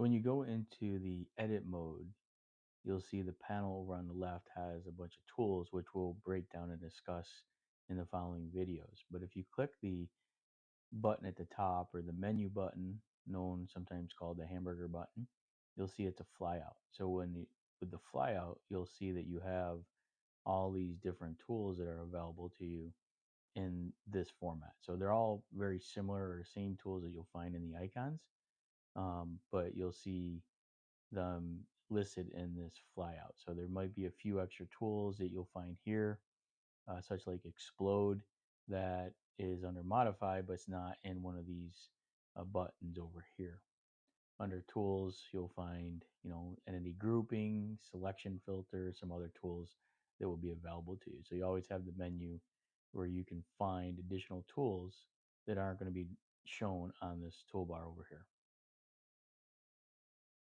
So when you go into the edit mode, you'll see the panel over on the left has a bunch of tools, which we'll break down and discuss in the following videos. But if you click the button at the top, or the menu button, known sometimes called the hamburger button, you'll see it's a flyout. So with the flyout, you'll see that you have all these different tools that are available to you in this format. So they're all very similar, or same tools that you'll find in the icons, but you'll see them listed in this flyout. So there might be a few extra tools that you'll find here, such like explode, that is under modify, but it's not in one of these buttons over here. Under tools, you'll find, entity grouping, selection filter, some other tools that will be available to you. So you always have the menu where you can find additional tools that aren't going to be shown on this toolbar over here.